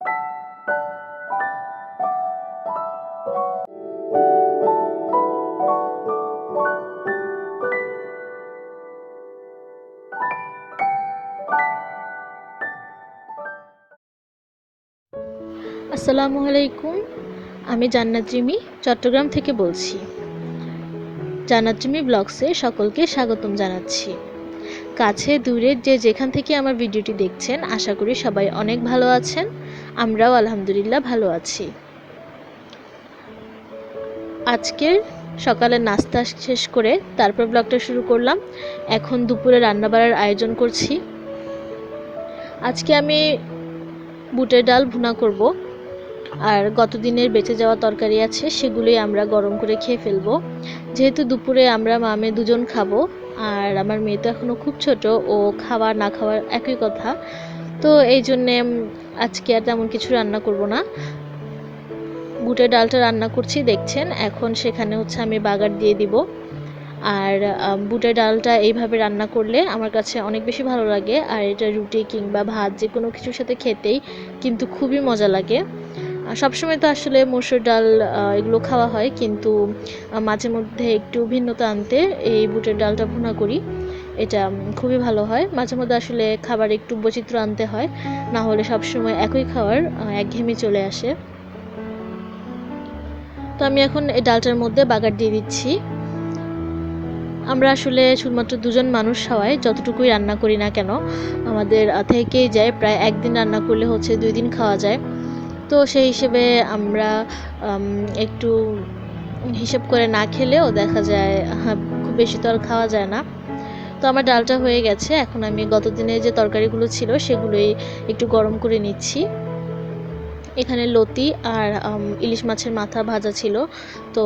আসসালামু আলাইকুম। আমি জান্নাত রিমি চট্টগ্রাম থেকে বলছি। জান্নাত রিমি ব্লগসে সকলকে স্বাগতম জানাচ্ছি। কাছে দূরে যে যেখান থেকে আমার ভিডিওটি দেখছেন, আশা করি সবাই অনেক ভালো আছেন। আমরাও আলহামদুলিল্লাহ ভালো আছি। আজকের সকালের নাস্তা শেষ করে তারপর ব্লগটা শুরু করলাম। এখন দুপুরে রান্নাবাড়ার আয়োজন করছি। আজকে আমি বুটের ডাল ভুনা করব। আর গত দিনের বেঁচে যাওয়া তরকারি আছে, সেগুলোই আমরা গরম করে খেয়ে ফেলবো। যেহেতু দুপুরে আমরা মা মেয়ে দুজন খাবো, আর আমার মেয়ে তো এখনও খুব ছোট, ও খাওয়া না খাওয়ার একই কথা। তো এই জন্যে আজকে আর তেমন কিছু রান্না করব না। বুটের ডালটা রান্না করছি দেখছেন। এখন সেখানে আমি বাগার দিয়ে দিব। আর বুটের ডালটা এইভাবে রান্না করলে আমার কাছে অনেক বেশি ভালো লাগে। আর এটা রুটি কিংবা ভাত যে কোনো কিছুর সাথে খেতেই কিন্তু খুবই মজা লাগে। সবসময় তো আসলে মসুর ডাল এগুলো খাওয়া হয়, কিন্তু মাঝে মধ্যে একটু ভিন্নতা আনতে এই বুটের ডালটা ভুনা করি। এটা খুবই ভালো হয়। মাঝে মধ্যে আসলে খাবার একটু বৈচিত্র্য আনতে হয়, না হলে সবসময় একই খাবার একঘেয়েমি চলে আসে। তো আমি এখন এই ডালটার মধ্যে বাগার দিয়ে দিচ্ছি। আমরা আসলে শুধুমাত্র দুজন মানুষ হওয়ায় যতটুকুই রান্না করি না কেন, আমাদের থেকেই যায়। প্রায় একদিন রান্না করলে 2 দিন খাওয়া যায়। তো সেই হিসেবে আমরা একটু হিসেব করে না খেলেও দেখা যায় খুব বেশি তো আর খাওয়া যায় না। তো আমার ডালটা হয়ে গেছে। এখন আমি গত দিনের যে তরকারিগুলো ছিল সেগুলোই একটু গরম করে নিচ্ছি। এখানে লতি আর ইলিশ মাছের মাথা ভাজা ছিল, তো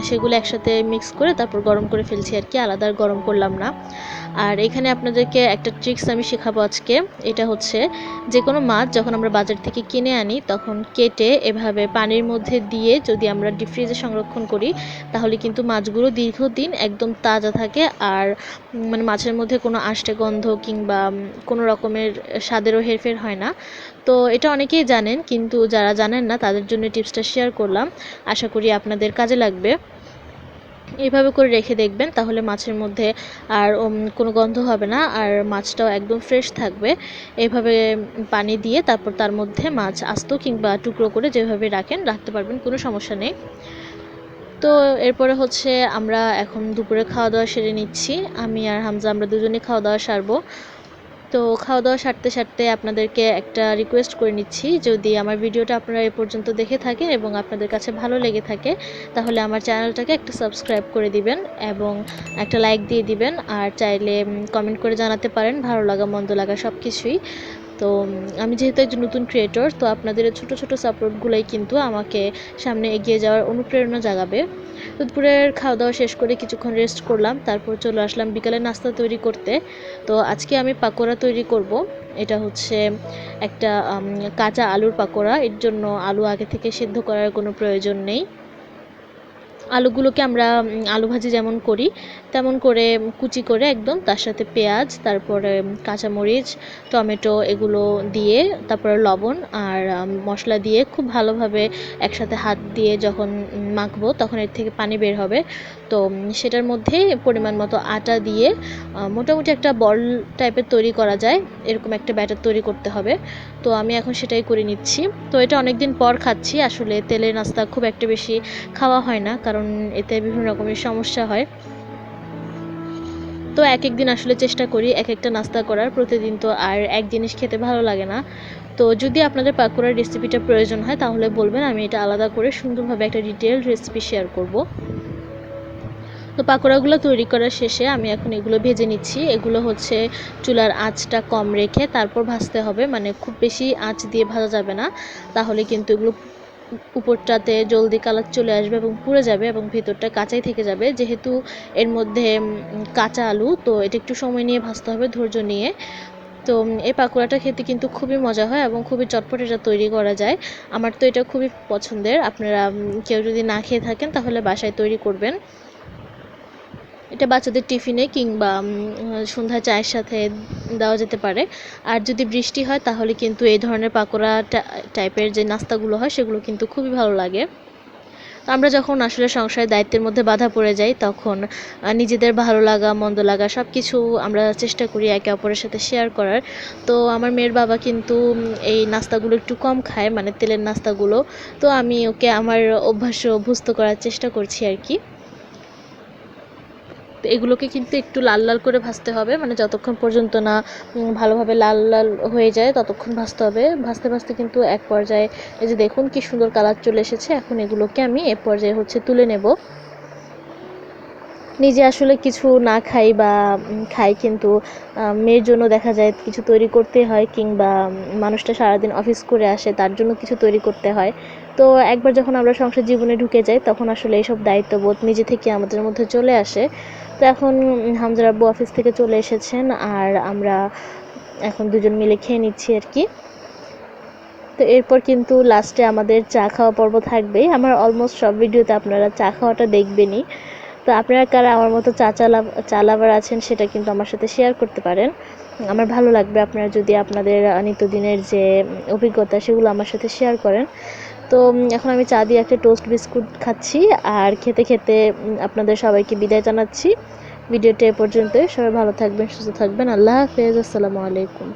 সেগুলো একসাথে মিক্স করে তারপর গরম করে ফেলছি আর কি, আলাদা গরম করলাম না। আর এখানে আপনাদেরকে একটা ট্রিক্স আমি শেখাবো আজকে। এটা যে কোনো মাছ যখন আমরা বাজার থেকে কিনে আনি, তখন কেটে এভাবে পানির মধ্যে দিয়ে যদি আমরা ডিপ ফ্রিজে সংরক্ষণ করি, তাহলে কিন্তু মাছগুলো দীর্ঘদিন একদম তাজা থাকে। আর মানে মাছের মধ্যে কোনো আষ্টে গন্ধ কিংবা কোনো রকমের স্বাদেরও হেরফের হয় না। তো এটা অনেকেই জানেন, কিন্তু যারা জানেন না তাদের জন্য টিপসটা শেয়ার করলাম। আশা করি আপনাদের কাজে লাগবে। এইভাবে করে রেখে দেখবেন, তাহলে মাছের মধ্যে আর কোনো গন্ধ হবে না, আর মাছটাও একদম ফ্রেশ থাকবে। এইভাবে পানি দিয়ে তারপর তার মধ্যে মাছ আস্ত কিংবা টুকরো করে যেভাবে রাখতে পারবেন, কোনো সমস্যা নেই। তো এরপরে আমরা এখন দুপুরে খাওয়া দাওয়া সেরে নিচ্ছি। আমি আর হামজা আমরা দুজনেই খাওয়া দাওয়া সারবো। তো খাওয়া দাওয়া সারতে সারতে আপনাদেরকে একটা রিকোয়েস্ট করে নিচ্ছি, যদি আমার ভিডিওটা আপনারা এ পর্যন্ত দেখে থাকেন এবং আপনাদের কাছে ভালো লেগে থাকে, তাহলে আমার চ্যানেলটাকে একটা সাবস্ক্রাইব করে দিবেন এবং একটা লাইক দিয়ে দিবেন। আর চাইলে কমেন্ট করে জানাতে পারেন ভালো লাগা মন্দ লাগা সব কিছুই। তো আমি যেহেতু একজন নতুন ক্রিয়েটর, তো আপনাদের ছোট ছোট সাপোর্টগুলোই কিন্তু আমাকে সামনে এগিয়ে যাওয়ার অনুপ্রেরণা জাগাবে। তো দুপুরের খাওয়া দাওয়া শেষ করে কিছুক্ষণ রেস্ট করলাম, তারপর চলে আসলাম বিকালের নাস্তা তৈরি করতে। তো আজকে আমি পাকোড়া তৈরি করব। এটা একটা কাঁচা আলুর পাকোড়া। এর জন্য আলু আগে থেকে সিদ্ধ করার কোনো প্রয়োজন নেই। আলুগুলোকে আমরা আলু ভাজি যেমন করি তেমন করে কুচি করে একদম, তার সাথে পেঁয়াজ, তারপরে কাঁচামরিচ, টমেটো এগুলো দিয়ে, তারপরে লবণ আর মশলা দিয়ে খুব ভালোভাবে একসাথে হাত দিয়ে যখন মাখবো, তখন এর থেকে পানি বের হবে। তো সেটার মধ্যে পরিমাণ মতো আটা দিয়ে মোটামুটি একটা বল টাইপের তৈরি করা যায়, এরকম একটা ব্যাটার তৈরি করতে হবে। তো আমি এখন সেটাই করে নিচ্ছি। তো এটা অনেক দিন পর খাচ্ছি। আসলে তেলের নাস্তা খুব একটা বেশি খাওয়া হয় না, কারণ এতে বিভিন্ন রকমের সমস্যা হয়। তো এক দিন আসলে চেষ্টা করি এক একটা নাস্তা করার, প্রতিদিন তো আর এক জিনিস খেতে ভালো লাগে না। তো যদি আপনাদের পাকোড়ার রেসিপিটা প্রয়োজন হয় তাহলে বলবেন, আমি এটা আলাদা করে সুন্দরভাবে একটা ডিটেল রেসিপি শেয়ার করব। তো পাকোড়াগুলো তৈরি করার শেষে আমি এখন এগুলো ভেজে নিচ্ছি। এগুলো চুলার আঁচটা কম রেখে তারপর ভাজতে হবে, মানে খুব বেশি আঁচ দিয়ে ভাজা যাবে না, তাহলে কিন্তু এগুলো উপরটাতে জলদি কালার চলে আসবে এবং পুড়ে যাবে এবং ভেতরটা কাঁচাই থেকে যাবে। যেহেতু এর মধ্যে কাঁচা আলু, তো এটা একটু সময় নিয়ে ভাজতে হবে, ধৈর্য নিয়ে। তো এই পাকোড়াটা খেতে কিন্তু খুবই মজা হয় এবং খুবই চটপট এটা তৈরি করা যায়। আমার তো এটা খুবই পছন্দের। আপনারা কেউ যদি না খেয়ে থাকেন তাহলে বাসায় তৈরি করবেন। এটা বাচ্চাদের টিফিনে কিংবা সন্ধ্যায় চায়ের সাথে দেওয়া যেতে পারে। আর যদি বৃষ্টি হয় তাহলে কিন্তু এই ধরনের পাকোড়া টাইপের যে নাস্তাগুলো হয় সেগুলো কিন্তু খুবই ভালো লাগে। আমরা যখন আসলে সংসারের দায়িত্বের মধ্যে বাধা পড়ে যাই তখন নিজেদের ভালো লাগা মন্দ লাগা সব কিছু আমরা চেষ্টা করি একে অপরের সাথে শেয়ার করার। তো আমার মেয়ের বাবা কিন্তু এই নাস্তাগুলো একটু কম খায়, মানে তেলের নাস্তাগুলো। তো আমি ওকে আমার অভ্যাসে অভ্যস্ত করার চেষ্টা করছি আর কি। তো এগুলোকে কিন্তু একটু লাল লাল করে ভাজতে হবে, মানে যতক্ষণ পর্যন্ত না ভালোভাবে লাল লাল হয়ে যায় ততক্ষণ ভাজতে হবে। ভাজতে ভাজতে কিন্তু এক পর্যায়ে এই যে দেখুন কি সুন্দর কালার চলে এসেছে। এখন এগুলোকে আমি এ পর্যায়ে তুলে নেব। নিজে আসলে কিছু না খাই বা খাই, কিন্তু মেয়ের জন্য দেখা যায় কিছু তৈরি করতে হয়, কিংবা মানুষটা সারাদিন অফিস করে আসে তার জন্য কিছু তৈরি করতে হয়। তো একবার যখন আমরা সংসার জীবনে ঢুকে যাই তখন আসলে এইসব দায়িত্ববোধ নিজে থেকে আমাদের মধ্যে চলে আসে। তো এখন হামজার আব্বু অফিস থেকে চলে এসেছেন আর আমরা এখন দুজন মিলে খেয়ে নিচ্ছি আর কি। তো এরপর কিন্তু লাস্টে আমাদের চা খাওয়া পর্ব থাকবেই। আমার অলমোস্ট সব ভিডিওতে আপনারা চা খাওয়াটা দেখবেনই। তো আপনারা কারা আমার মতো চা লাভার আছেন সেটা কিন্তু আমার সাথে শেয়ার করতে পারেন। আমার ভালো লাগবে আপনারা যদি আপনাদের নিত্যদিনের যে অভিজ্ঞতা সেগুলো আমার সাথে শেয়ার করেন। তো এখন আমি চা দিয়ে একটা টোস্ট বিস্কুট খাচ্ছি আর খেতে খেতে আপনাদের সবাইকে বিদায় জানাচ্ছি। ভিডিওটা এ পর্যন্তই। সবাই ভালো থাকবেন, সুস্থ থাকবেন। আল্লাহ হাফেজ। আসসালামু আলাইকুম।